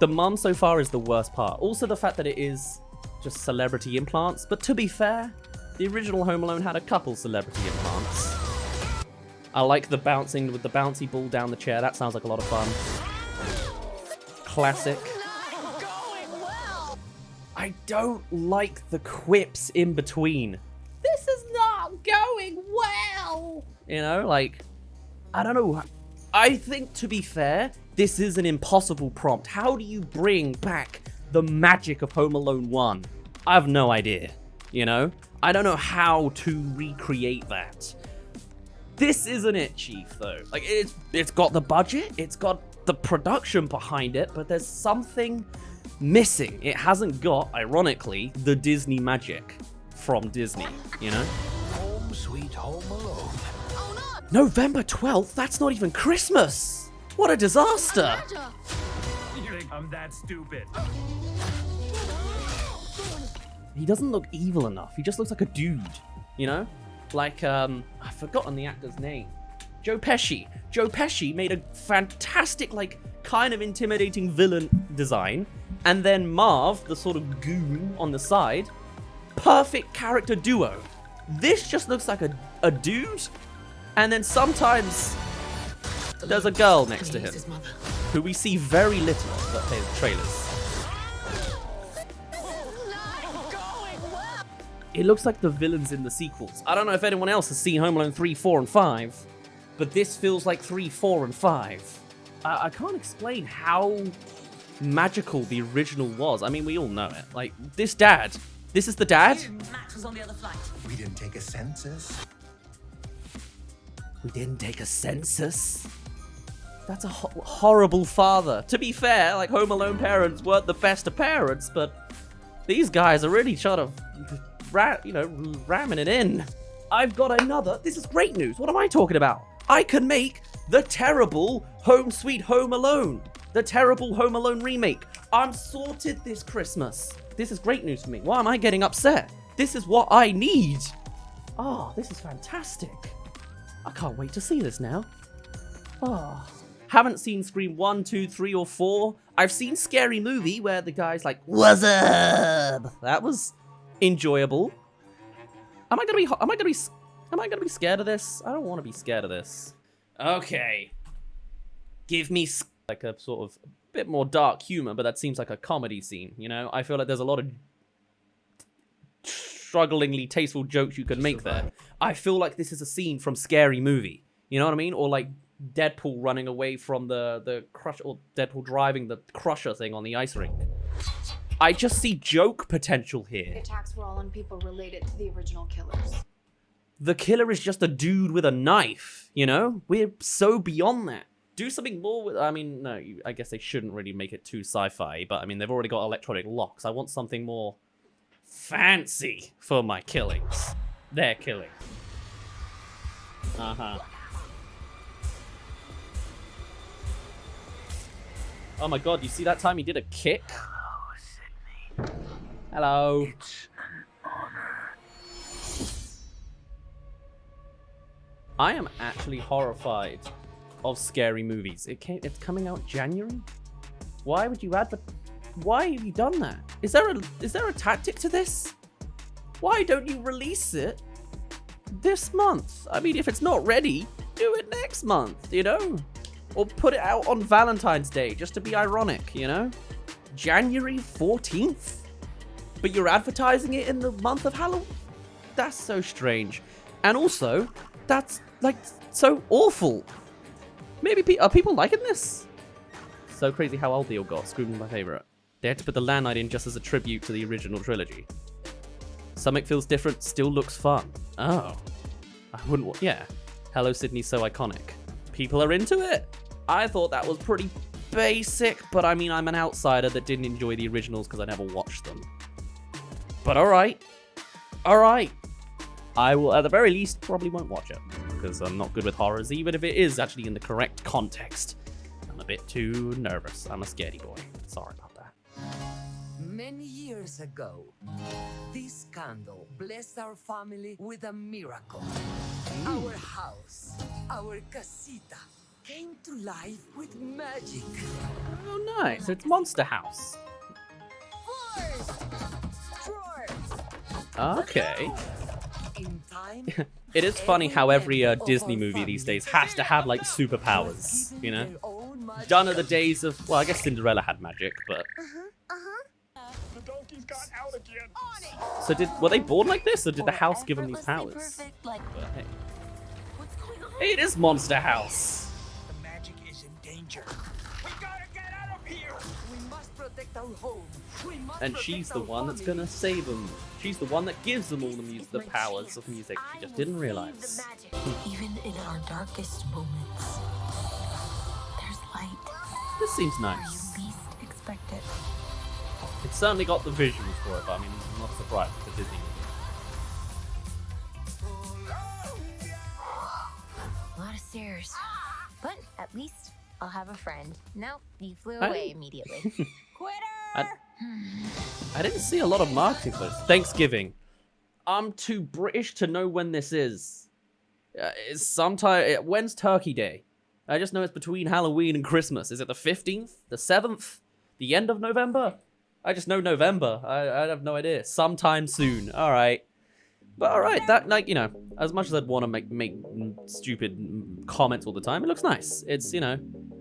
The mum so far is the worst part. Also the fact that it is just celebrity implants. But to be fair, the original Home Alone had a couple celebrity implants. I like the bouncing with the bouncy ball down the chair. That sounds like a lot of fun. Classic. I don't like the quips in between. This is not going well. You know, like, I don't know. I think, to be fair, this is an impossible prompt. How do you bring back the magic of Home Alone 1? I have no idea, you know? I don't know how to recreate that. This isn't it, Chief, though. Like, it's got the budget, it's got the production behind it, but there's something missing. It hasn't got, ironically, the Disney magic from Disney, you know? Home Sweet Home Alone. November 12th? That's not even Christmas! What a disaster! You think I'm that stupid? He doesn't look evil enough. He just looks like a dude, you know? Like, I've forgotten the actor's name. Joe Pesci. Joe Pesci made a fantastic, like, kind of intimidating villain design. And then Marv, the sort of goon on the side, perfect character duo. This just looks like a dude, and then sometimes there's a girl next to him, who we see very little of the trailers. It looks like the villains in the sequels. I don't know if anyone else has seen Home Alone 3, 4, and 5, but this feels like 3, 4, and 5. I can't explain how magical the original was. I mean, we all know it. Like, this dad. This is the dad? Max was on the other flight. We didn't take a census. We didn't take a census? That's a horrible father. To be fair, like, Home Alone parents weren't the best of parents, but these guys are really trying to, ramming it in. I've got another. This is great news. What am I talking about? I can make the terrible Home Sweet Home Alone. The terrible Home Alone remake. I'm sorted this Christmas. This is great news for me. Why am I getting upset? This is what I need. Oh, this is fantastic. I can't wait to see this now. Oh. Haven't seen Scream 1, 2, 3, or 4. I've seen Scary Movie where the guy's like, "What's up?" That was enjoyable. Am I gonna be scared of this? I don't want to be scared of this. Okay. Give me like a sort of bit more dark humor, but that seems like a comedy scene, you know? I feel like there's a lot of strugglingly tasteful jokes you could make there. I feel like this is a scene from Scary Movie. You know what I mean? Or like Deadpool running away from the crush, or Deadpool driving the crusher thing on the ice rink. I just see joke potential here. The attacks were all on people related to the original killers. The killer is just a dude with a knife, you know? We're so beyond that. Do something more with, I mean, no, I guess they shouldn't really make it too sci-fi, but I mean, they've already got electronic locks. I want something more fancy for my killings. Their killing. Uh-huh. Oh my god, you see that time he did a kick? Hello, Sydney. Hello. It's an honor. I am actually horrified of Scary Movies. It's coming out January? Why would you why have you done that? Is there a tactic to this? Why don't you release it this month? I mean, if it's not ready, do it next month, you know? Or put it out on Valentine's Day, just to be ironic, you know? January 14th? But you're advertising it in the month of Halloween? That's so strange. And also, that's, like, so awful. Maybe, are people liking this? So crazy how old they all got. Screaming my favorite. They had to put the landline in just as a tribute to the original trilogy. Something feels different, still looks fun. Oh. I wouldn't yeah. Hello Sydney, so iconic. People are into it. I thought that was pretty basic, but I mean, I'm an outsider that didn't enjoy the originals because I never watched them. But alright. Alright. I will, at the very least, probably won't watch it. Because I'm not good with horrors, even if it is actually in the correct context. I'm a bit too nervous. I'm a scaredy boy. Sorry about that. Many years ago, this candle blessed our family with a miracle. Our house, our casita, came to life with magic. Oh, nice. It's Monster House. Floors, drawers. Okay. In time, It is funny how every member of Disney our movie these family days has to have like was superpowers, given you know? their own magic Done are the ability. days of, well, I guess Cinderella had magic, but The donkey's got out again. so were they born like this, or did the house give them these powers? But hey. Hey, it is Monster House. The magic is in danger. We gotta get out of here. We must protect our home. We must And protect she's the our one that's family. gonna save them. She's the one that gives them all the powers of music. She just didn't realize. Even in our darkest moments, there's light This seems where nice. you least expect it. It's certainly got the visuals for it, but I mean, I'm not surprised it's a Disney movie. A lot of stairs. But at least I'll have a friend. No, you flew I- away immediately. I didn't see a lot of marketing for this. Thanksgiving. I'm too British to know when this is. It's sometime. When's Turkey Day? I just know it's between Halloween and Christmas. Is it the 15th? The 7th? The end of November? I just know November. I have no idea. Sometime soon. All right. But all right, that, like, you know, as much as I'd want to make stupid comments all the time, it looks nice. It's, you know,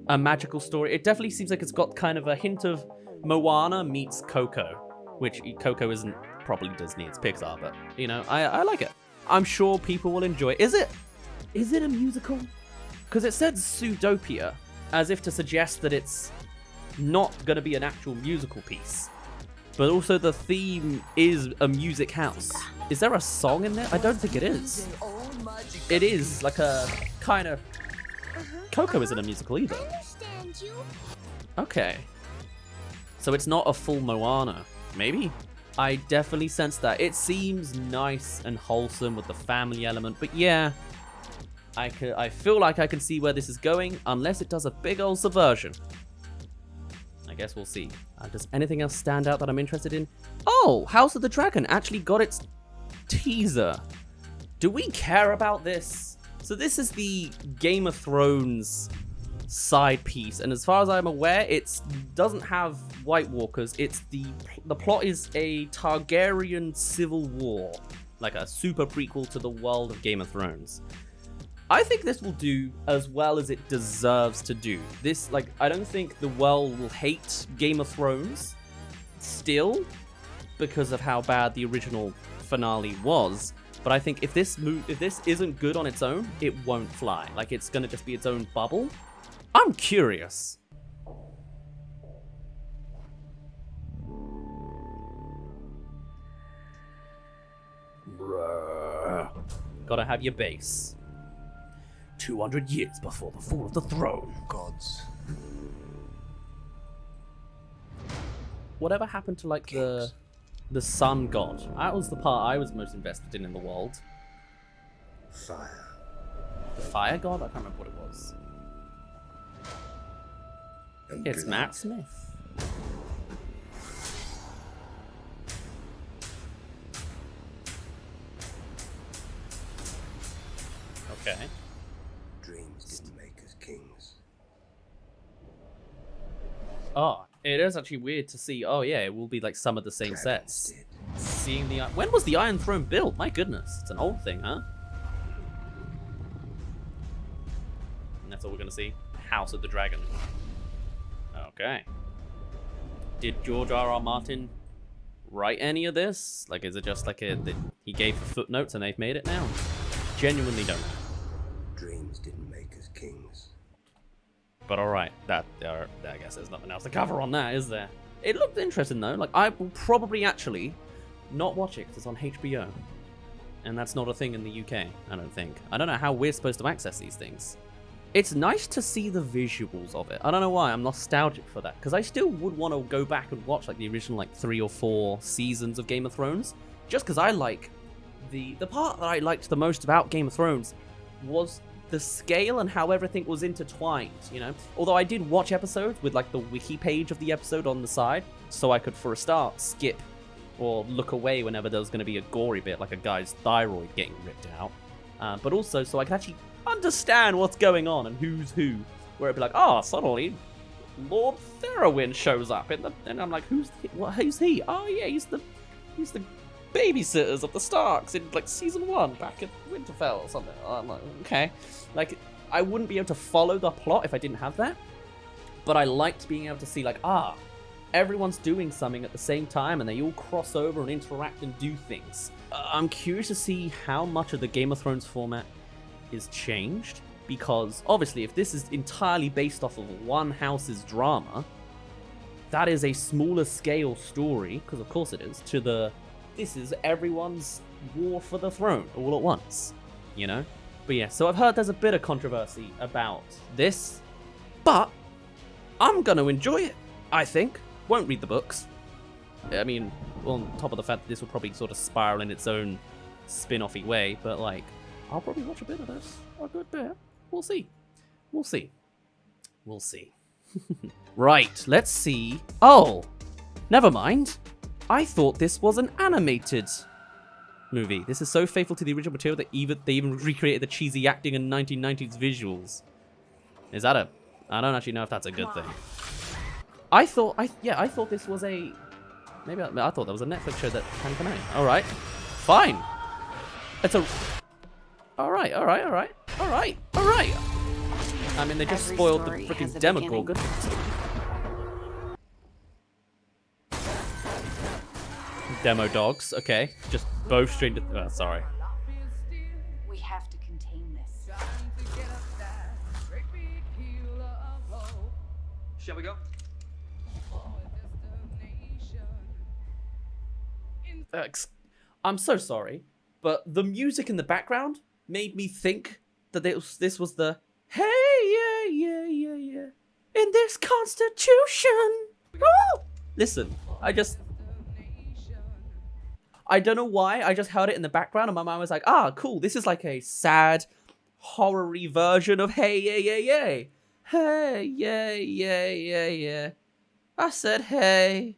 a magical story. It definitely seems like it's got kind of a hint of Moana meets Coco, which Coco isn't properly Disney, it's Pixar, but, you know, I like it. I'm sure people will enjoy it. Is it a musical? Because it said Zootopia, as if to suggest that it's not going to be an actual musical piece. But also the theme is a music house. Is there a song in there? I don't think it is. Their own magic It is like a kind of... Coco isn't a musical either. Understand you. Okay. So it's not a full Moana. Maybe? I definitely sense that. It seems nice and wholesome with the family element, but yeah. I feel like I can see where this is going, unless it does a big old subversion. I guess we'll see. Does anything else stand out that I'm interested in? Oh, House of the Dragon actually got its teaser. Do we care about this? So this is the Game of Thrones side piece, and as far as I'm aware, it doesn't have White Walkers. It's the plot is a Targaryen civil war, like a super prequel to the world of Game of Thrones. I think this will do as well as it deserves to do. This, like, I don't think the world will hate Game of Thrones still because of how bad the original finale was. But I think if this isn't good on its own, it won't fly. Like, it's gonna just be its own bubble. I'm curious. Bruh. Gotta have your base. 200 years before the fall of the throne. Gods. Whatever happened to, like, the sun god? That was the part I was most invested in the world. Fire. The fire god? I can't remember what it was. And It's blood. Matt Smith. Okay. Dreams didn't make us kings. Oh, it is actually weird to see. Oh yeah, it will be like some of the same Dragons sets. did. Seeing the when was the Iron Throne built? My goodness, it's an old thing, huh? And that's all we're gonna see. House of the Dragon. Okay. Did George R.R. Martin write any of this? Like, is it just like he gave footnotes and they've made it now? Genuinely don't know. Dreams didn't make us kings. But alright, I guess there's nothing else to cover on that, is there? It looked interesting though. Like, I will probably actually not watch it because it's on HBO. And that's not a thing in the UK, I don't think. I don't know how we're supposed to access these things. It's nice to see the visuals of it. I don't know why, I'm nostalgic for that. Because I still would want to go back and watch like the original like 3 or 4 seasons of Game of Thrones. Just because I like... The part that I liked the most about Game of Thrones was the scale and how everything was intertwined, you know? Although I did watch episodes with like the wiki page of the episode on the side, so I could for a start skip or look away whenever there was going to be a gory bit, like a guy's thyroid getting ripped out. But also so I could actually understand what's going on and who's who. where it'd be like, oh, suddenly Lord Therowind shows up and I'm like, who's he? Oh yeah, he's the babysitters of the Starks in like season 1 back in Winterfell or something. I'm like, okay, like I wouldn't be able to follow the plot if I didn't have that, but I liked being able to see like, everyone's doing something at the same time and they all cross over and interact and do things. I'm curious to see how much of the Game of Thrones format is changed, because obviously if this is entirely based off of one house's drama, that is a smaller scale story, because of course it is, to this is everyone's war for the throne all at once, you know? But yeah, so I've heard there's a bit of controversy about this, but I'm gonna enjoy it, I think. Won't read the books. I mean, on top of the fact that this will probably sort of spiral in its own spin-offy way, but like, I'll probably watch a bit of this. A good bit. We'll see. We'll see. We'll see. Right, let's see. Oh, never mind. I thought this was an animated movie. This is so faithful to the original material that they even recreated the cheesy acting and 1990s visuals. Is that I don't actually know if that's a good thing. I thought this was a... Maybe I thought that was a Netflix show that can come out. Alright. Fine. It's a... Alright. I mean, they just spoiled the freaking Demogorgon. Demo dogs, okay. Just both straight to... sorry. We have to contain this. Shall we go? I'm so sorry, but the music in the background made me think that this was the hey, yeah, in this constitution. Oh! Listen, I don't know why, I just heard it in the background and my mind was like, cool, this is like a sad, horror-y version of hey, yeah. Hey, yeah. I said, hey.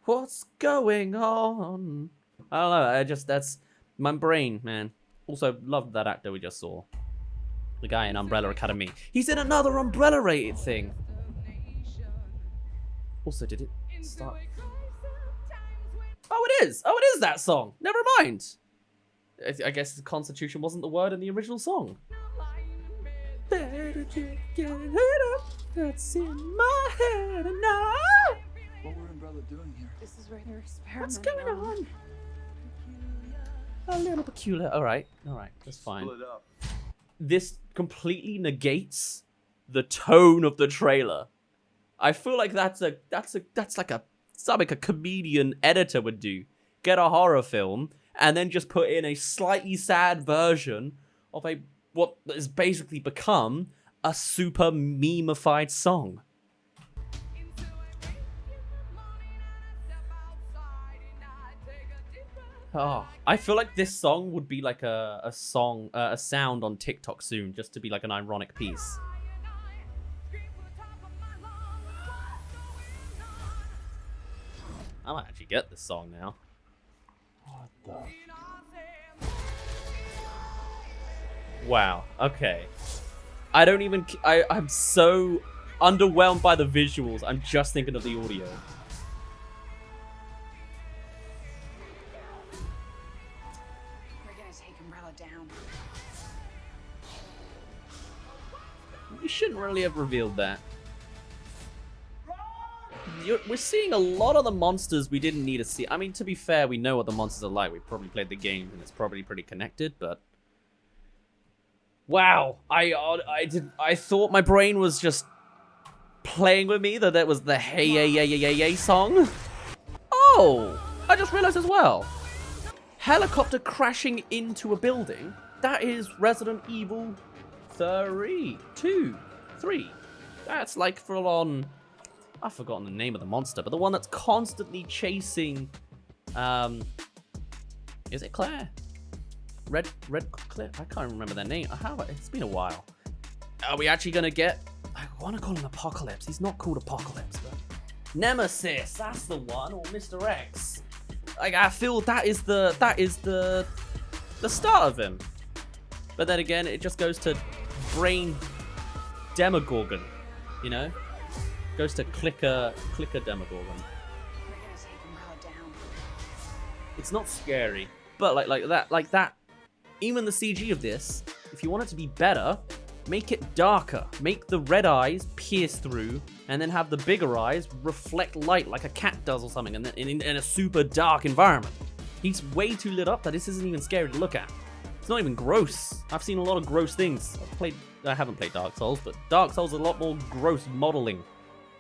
What's going on? I don't know, that's my brain, man. Also, loved that actor we just saw. The guy in Umbrella Academy. He's in another Umbrella-rated thing. Also, did it start? Oh, it is! Oh, it is that song! Never mind! I guess the Constitution wasn't the word in the original song. Better get it up, that's in my head now. What were Umbrella doing here? This is where they're experimenting. What's going on? A little peculiar. Alright, that's fine. Split up. This completely negates the tone of the trailer. I feel like that's like something a comedian editor would do. Get a horror film and then just put in a slightly sad version of what has basically become a super meme-ified song. Oh, I feel like this song would be like a sound on TikTok soon, just to be like an ironic piece. I might actually get this song now. What the? Wow. Okay. I'm so underwhelmed by the visuals. I'm just thinking of the audio. You shouldn't really have revealed that. We're seeing a lot of the monsters we didn't need to see. I mean, to be fair, we know what the monsters are like. We probably played the game, and it's probably pretty connected, but... Wow! I thought my brain was just playing with me that was the hey, yeah song. Oh! I just realized as well. Helicopter crashing into a building. That is Resident Evil 3. That's like full on... I've forgotten the name of the monster, but the one that's constantly chasing... Is it Claire? Red Claire? I can't remember their name. It's been a while. Are we actually going to get... I want to call him Apocalypse. He's not called Apocalypse, but... Nemesis, that's the one, or Mr. X. Like, I feel that is the start of him. But then again, it just goes to brain Demogorgon, you know? Goes to clicker Demogorgon. We're gonna take him down. It's not scary, but like that. Even the CG of this, if you want it to be better, make it darker. Make the red eyes pierce through, and then have the bigger eyes reflect light like a cat does or something, and then in a super dark environment. He's way too lit up that this isn't even scary to look at. It's not even gross. I've seen a lot of gross things. I haven't played Dark Souls, but Dark Souls is a lot more gross modeling.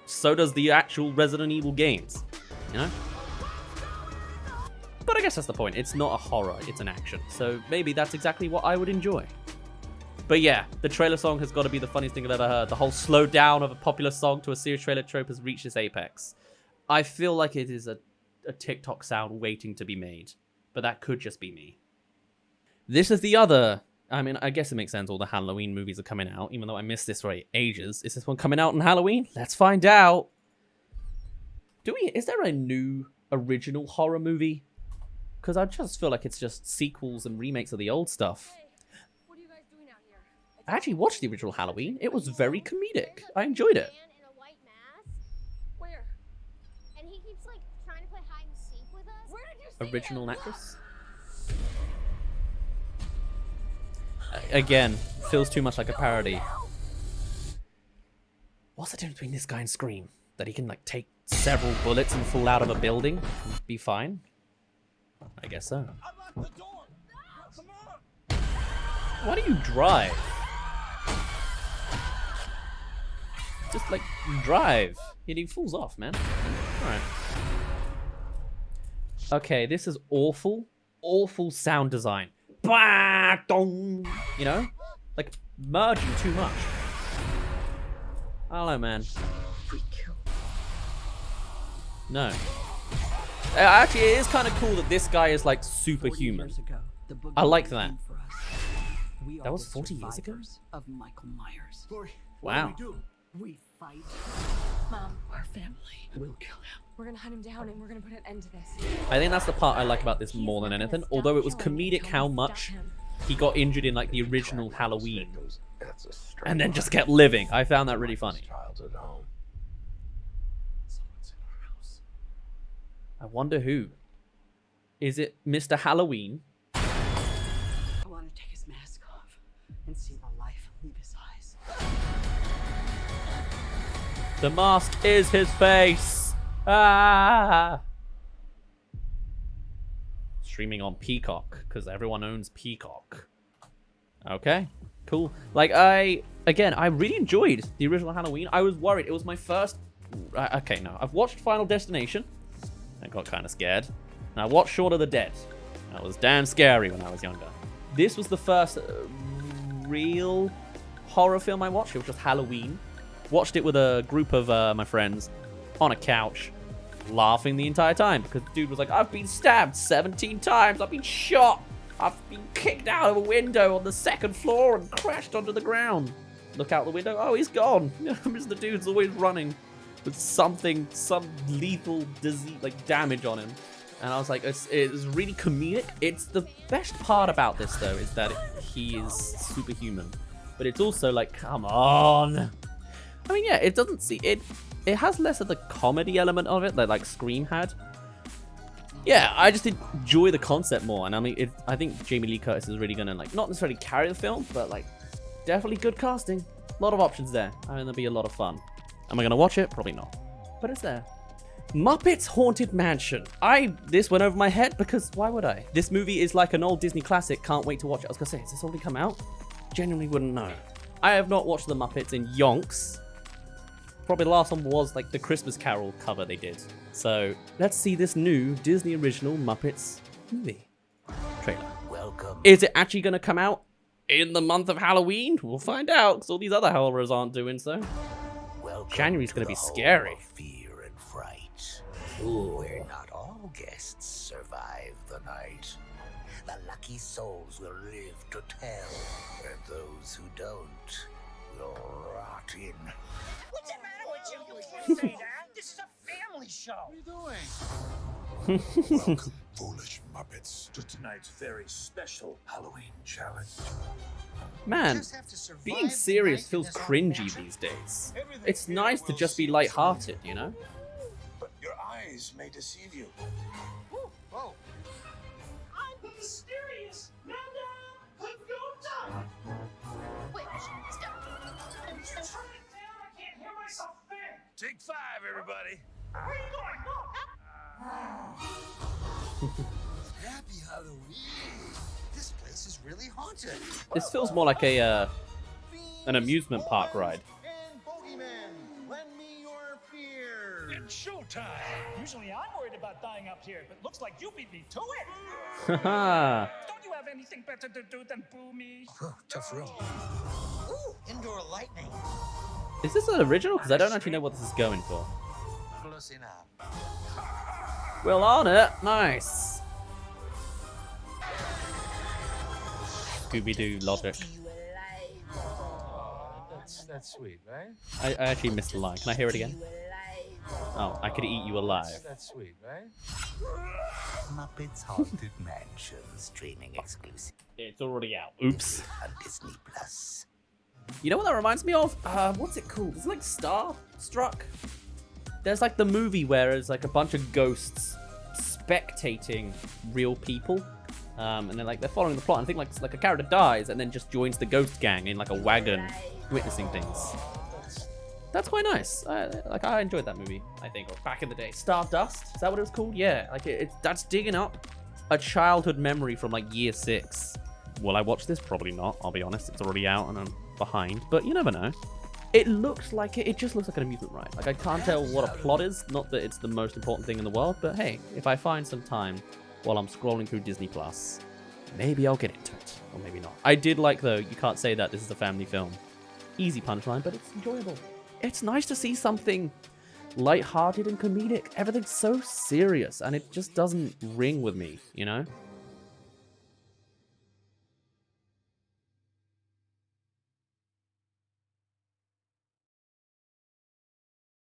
So does the actual Resident Evil games, you know? But I guess that's the point. It's not a horror, it's an action. So maybe that's exactly what I would enjoy. But yeah, the trailer song has got to be the funniest thing I've ever heard. The whole slow down of a popular song to a serious trailer trope has reached its apex. I feel like it is a TikTok sound waiting to be made. But that could just be me. This is the other... I mean, I guess it makes sense all the Halloween movies are coming out, even though I missed this for ages. Is this one coming out on Halloween? Let's find out. Is there a new original horror movie? Because I just feel like it's just sequels and remakes of the old stuff. Hey, what are you guys doing out here? I actually watched the original Halloween. It was very comedic. I enjoyed it. Man in a white mask? Where? And he keeps like trying to play hide and seek with us. Where did you see Original him? actress. Again, feels too much like a parody. What's the difference between this guy and Scream? That he can like take several bullets and fall out of a building and be fine? I guess so. Unlock the door! Come on! Why do you drive? Just like drive. He falls off, man. Alright. Okay, this is awful. Awful sound design. Bah, dong. You know? Like merging too much. I don't know, man. No. Actually, it is kind of cool that this guy is like superhuman. I like that. That was 40 years ago? Of Michael Myers. Wow. We fight. Mom, Our family will kill him. we're gonna hunt him down and we're gonna put an end to this. I think that's the part I like about this more than anything. Although it was comedic how much he got injured in like the original Halloween. And then just kept living. I found that really funny. Childhood home. Someone's in our house. I wonder who. Is it Mr. Halloween? I want to take his mask off and see the life leave his eyes. The mask is his face. Ah! Streaming on Peacock, because everyone owns Peacock. Okay, cool. Like, I really enjoyed the original Halloween. I was worried. It was my first... Okay, no. I've watched Final Destination. I got kind of scared. And I watched Shaun of the Dead. That was damn scary when I was younger. This was the first real horror film I watched. It was just Halloween. Watched it with a group of my friends on a couch, laughing the entire time because the dude was like, I've been stabbed 17 times, I've been shot, I've been kicked out of a window on the second floor and crashed onto the ground. Look out the window, oh, he's gone. The dude's always running with some lethal disease, like damage on him. And I was like, it's really comedic. It's the best part about this though, is that he is superhuman. But it's also like, come on. I mean, yeah, it doesn't see it. It has less of the comedy element of it that like Scream had. Yeah, I just enjoy the concept more, and I mean, I think Jamie Lee Curtis is really gonna like not necessarily carry the film, but like definitely good casting. A lot of options there. I mean, there'll be a lot of fun. Am I gonna watch it? Probably not, but it's there. Muppets Haunted Mansion. This went over my head because why would I? This movie is like an old Disney classic. Can't wait to watch it. I was gonna say, has this already come out? Genuinely wouldn't know. I have not watched the Muppets in yonks. Probably the last one was like the Christmas Carol cover they did. So let's see this new Disney original Muppets movie trailer. Welcome. Is it actually going to come out in the month of Halloween? We'll find out because all these other horrors aren't doing so. Welcome January's going to the be home scary. of fear and fright. Where not all guests survive the night. The lucky souls will live to tell, and those who don't will rot in. What's the matter with you? You can't say that. This is a family show. What are you doing? Welcome, foolish Muppets, to tonight's very special Halloween challenge. Man, being serious feels cringy these days. It's nice to just be lighthearted, you know? But your eyes may deceive you. Whoa. I'm mysterious. Nanda, Wait, stop. turn it down. I can't hear myself think. Take 5, everybody. Where are you going? Happy Halloween. This place is really haunted. This feels more like a an amusement park ride. And Bogeyman, lend me your fear. It's showtime. Usually I'm worried about dying up here, but looks like you beat me to it. Haha. Don't you have anything better to do than boo me? Tough room. Ooh, indoor lightning. Is this an original? Because I don't actually know what this is going for. Close enough. Well, on it. Nice. Scooby-Doo logic. That's sweet, right? I actually missed the line. Can I hear it again? Oh, I could eat you alive. That's sweet, right? Muppets Haunted Mansion, streaming exclusive It's already out. Oops. on Disney Plus. You know what that reminds me of? What's it called? It's like Starstruck. There's like the movie where it's like a bunch of ghosts spectating real people. And then like they're following the plot. And I think like a character dies and then just joins the ghost gang in like a wagon witnessing things. That's quite nice. I enjoyed that movie, I think, or back in the day. Stardust? Is that what it was called? Yeah, like that's digging up a childhood memory from like year 6. Will I watch this? Probably not, I'll be honest. It's already out and I'm behind, but you never know. It looks like it just looks like an amusement ride. Like I can't tell what a plot is, not that it's the most important thing in the world, but hey, if I find some time while I'm scrolling through Disney Plus, maybe I'll get into it, or maybe not. I did like, though, you can't say that this is a family film. Easy punchline, but it's enjoyable. It's nice to see something lighthearted and comedic. Everything's so serious, and it just doesn't ring with me, you know?